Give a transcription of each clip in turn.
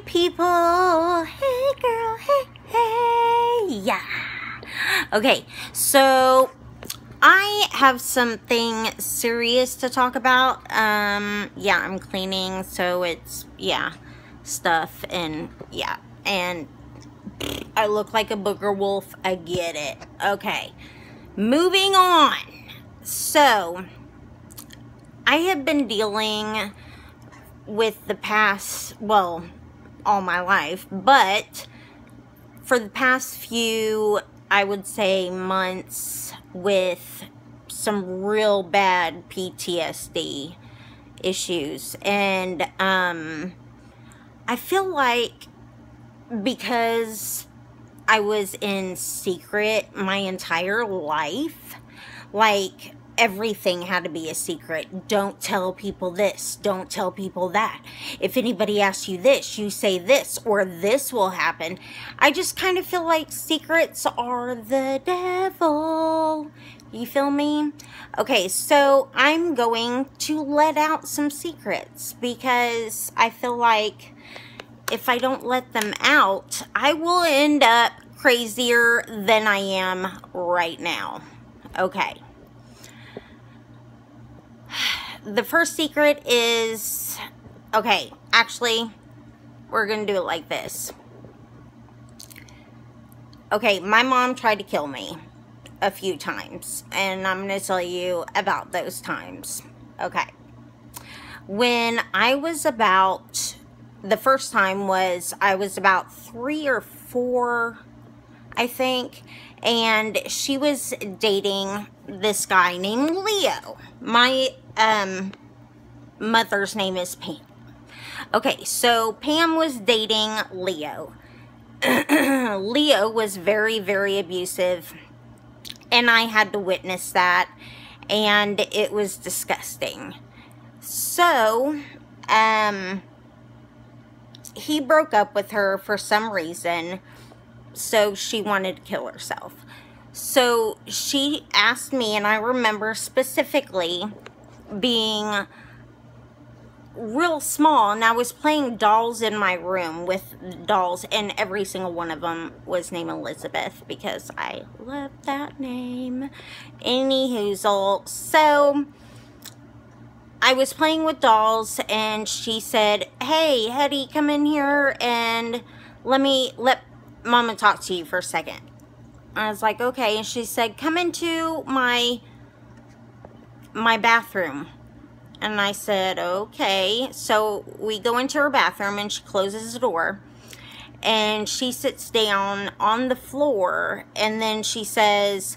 people. Hey girl, hey, yeah. Okay, so I have something serious to talk about. Yeah, I'm cleaning, so it's, yeah, stuff, and, yeah, and I look like a booger wolf. I get it. Okay, moving on. So, I have been dealing with the past, well, all my life, but for the past few, I would say, months, with some real bad PTSD issues. And I feel like because I was in secret my entire life, like, everything had to be a secret. Don't tell people this. Don't tell people that. If anybody asks you this, you say this, or this will happen. I just kind of feel like secrets are the devil. You feel me? Okay, so I'm going to let out some secrets because I feel like if I don't let them out, I will end up crazier than I am right now. Okay. The first secret is, okay, actually, we're going to do it like this. Okay, my mom tried to kill me a few times, and I'm going to tell you about those times. Okay. When I was about, the first time was, I was about 3 or 4, I think, and she was dating this guy named Leo. My mother's name is Pam. Okay, so Pam was dating Leo. Leo was very, very abusive, and I had to witness that, and it was disgusting. So, he broke up with her for some reason, so she wanted to kill herself. So she asked me, and I remember specifically being real small, and I was playing dolls in my room with dolls, and every single one of them was named Elizabeth because I love that name. Anyhoozle, so I was playing with dolls, and she said, "Hey, Hetty, come in here and let Mama talk to you for a second." I was like, okay. And she said, "Come into my bathroom." And I said, okay. So we go into her bathroom, and she closes the door, and she sits down on the floor, and then she says,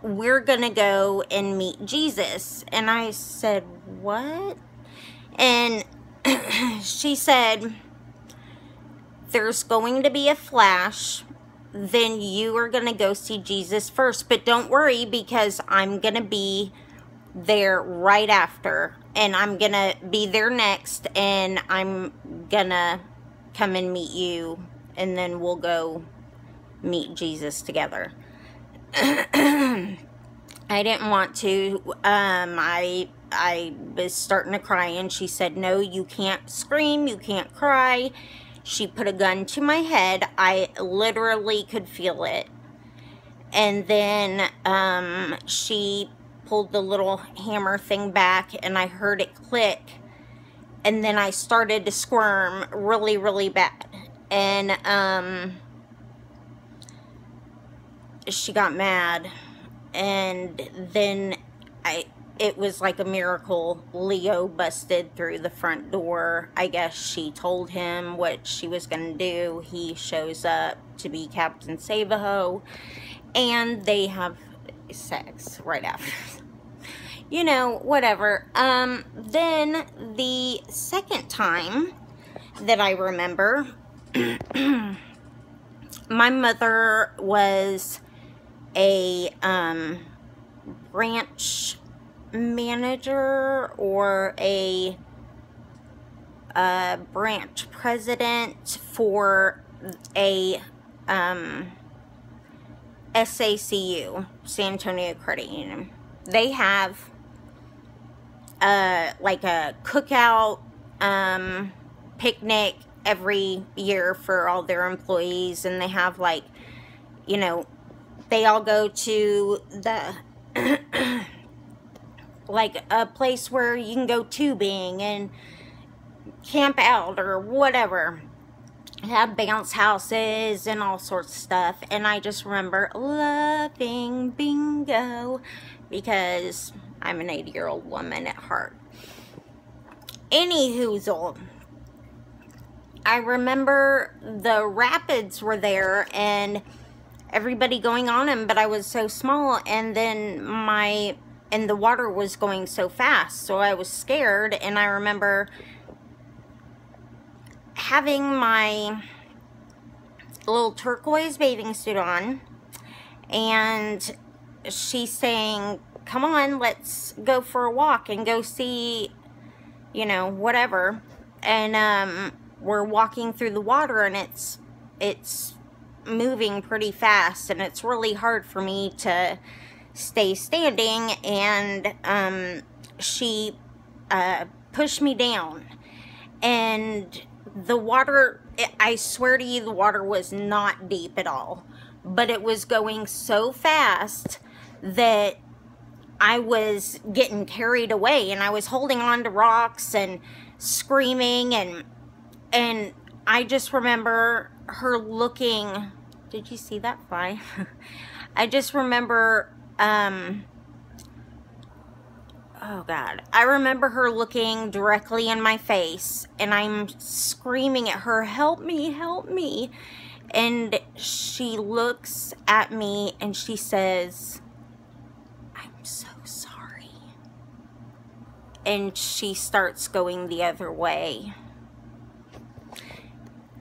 "We're gonna go and meet Jesus." And I said, "What?" And she said, "There's going to be a flash, then you are going to go see Jesus first, but don't worry because I'm going to be there right after, and I'm going to be there next, and I'm going to come and meet you, and then we'll go meet Jesus together." I didn't want to. I was starting to cry, and she said, "No, you can't scream, you can't cry." She put a gun to my head. I literally could feel it. And then she pulled the little hammer thing back, and I heard it click. And then I started to squirm really, really bad. And she got mad. And then it was like a miracle. Leo busted through the front door. I guess she told him what she was going to do. He shows up to be Captain Save-A-Ho, and they have sex right after. You know, whatever. Then the second time that I remember, my mother was a branch manager or a branch president for a SACU, San Antonio Credit Union. They have like a cookout picnic every year for all their employees, and they have, like, you know, they all go to the like a place where you can go tubing and camp out or whatever. Have bounce houses and all sorts of stuff. And I just remember loving bingo because I'm an 80-year-old woman at heart. Anywhoozle, I remember the rapids were there and everybody going on them, but I was so small, and then the water was going so fast, so I was scared. And I remember having my little turquoise bathing suit on, and she's saying, come on, let's go for a walk and go see, you know, whatever. And we're walking through the water, and it's moving pretty fast, and it's really hard for me to stay standing. And she pushed me down, and the water, I swear to you, the water was not deep at all, but it was going so fast that I was getting carried away, and I was holding on to rocks and screaming, and I just remember her looking. Did you see that fly? I just remember, oh God, I remember her looking directly in my face, and I'm screaming at her, help me, help me. And she looks at me and she says, I'm so sorry. And she starts going the other way.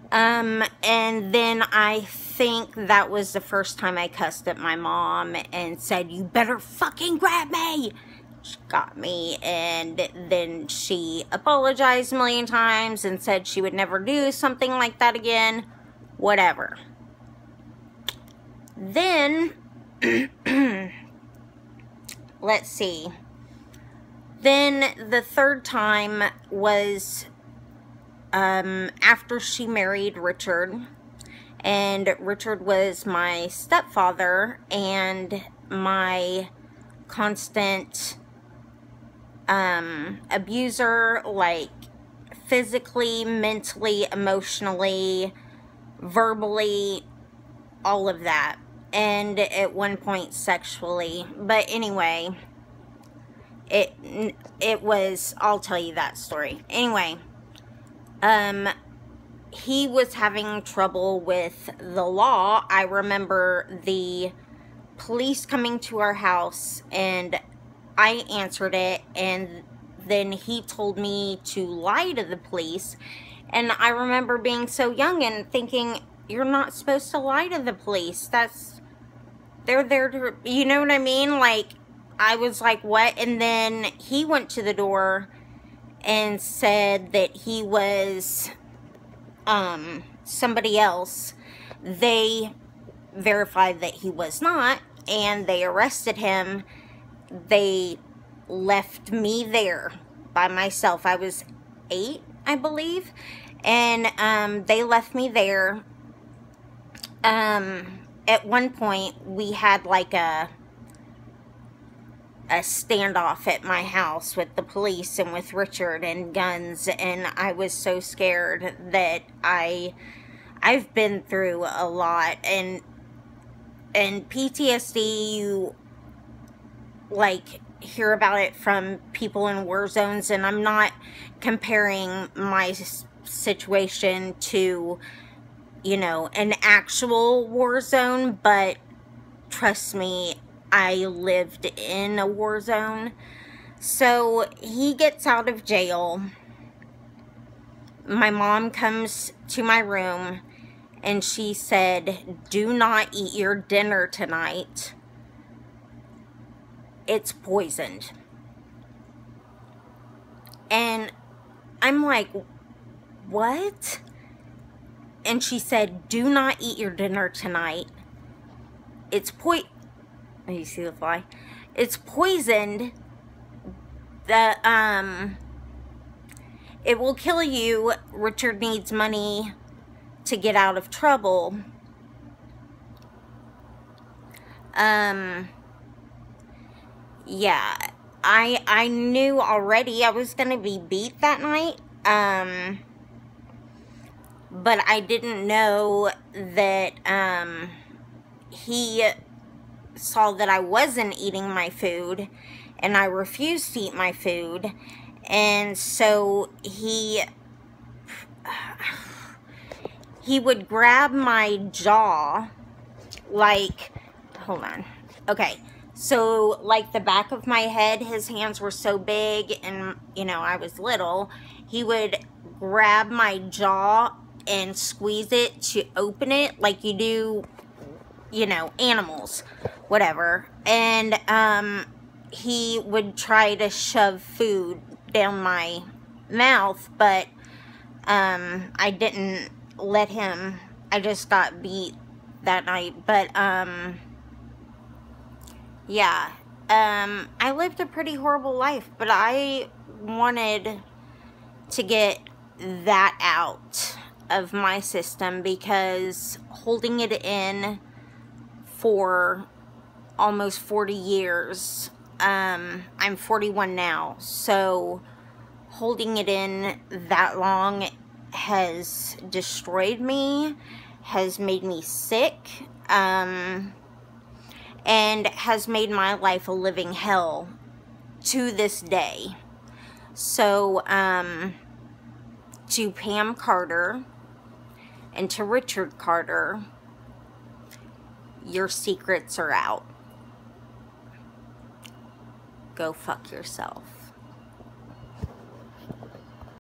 And then I think that was the first time I cussed at my mom and said, you better fucking grab me. She got me, and then she apologized a million times and said she would never do something like that again. Whatever. Then, let's see. Then the third time was after she married Richard, and Richard was my stepfather and my constant abuser, like physically, mentally, emotionally, verbally, all of that, and at one point sexually. But anyway, it was, I'll tell you that story. Anyway, he was having trouble with the law. I remember the police coming to our house, and I answered it, and then he told me to lie to the police. And I remember being so young and thinking, you're not supposed to lie to the police. They're there to, you know what I mean? Like, I was like, what? And then he went to the door and said that he was somebody else. They verified that he was not, and they arrested him. They left me there by myself. I was 8, I believe, and they left me there. At one point we had like a standoff at my house with the police and with Richard and guns, and I was so scared that I've been through a lot, and PTSD, you like hear about it from people in war zones, and I'm not comparing my situation to, you know, an actual war zone, but trust me, I lived in a war zone. So he gets out of jail. My mom comes to my room and she said, do not eat your dinner tonight. It's poisoned. And I'm like, what? And she said, do not eat your dinner tonight. It's you see the fly? It's poisoned. it will kill you. Richard needs money to get out of trouble. Yeah, I knew already I was gonna be beat that night. But I didn't know that, he saw that I wasn't eating my food, and I refused to eat my food, and so he would grab my jaw, like, hold on, okay, so, like, the back of my head, his hands were so big, and, you know, I was little, he would grab my jaw and squeeze it to open it, like you do, you know, animals, whatever, and, he would try to shove food down my mouth, but, I didn't let him. I just got beat that night, but, yeah, I lived a pretty horrible life, but I wanted to get that out of my system, because holding it in for almost 40 years, I'm 41 now, so holding it in that long has destroyed me, has made me sick, and has made my life a living hell to this day. So, to Pam Carter and to Richard Carter, your secrets are out. Go fuck yourself.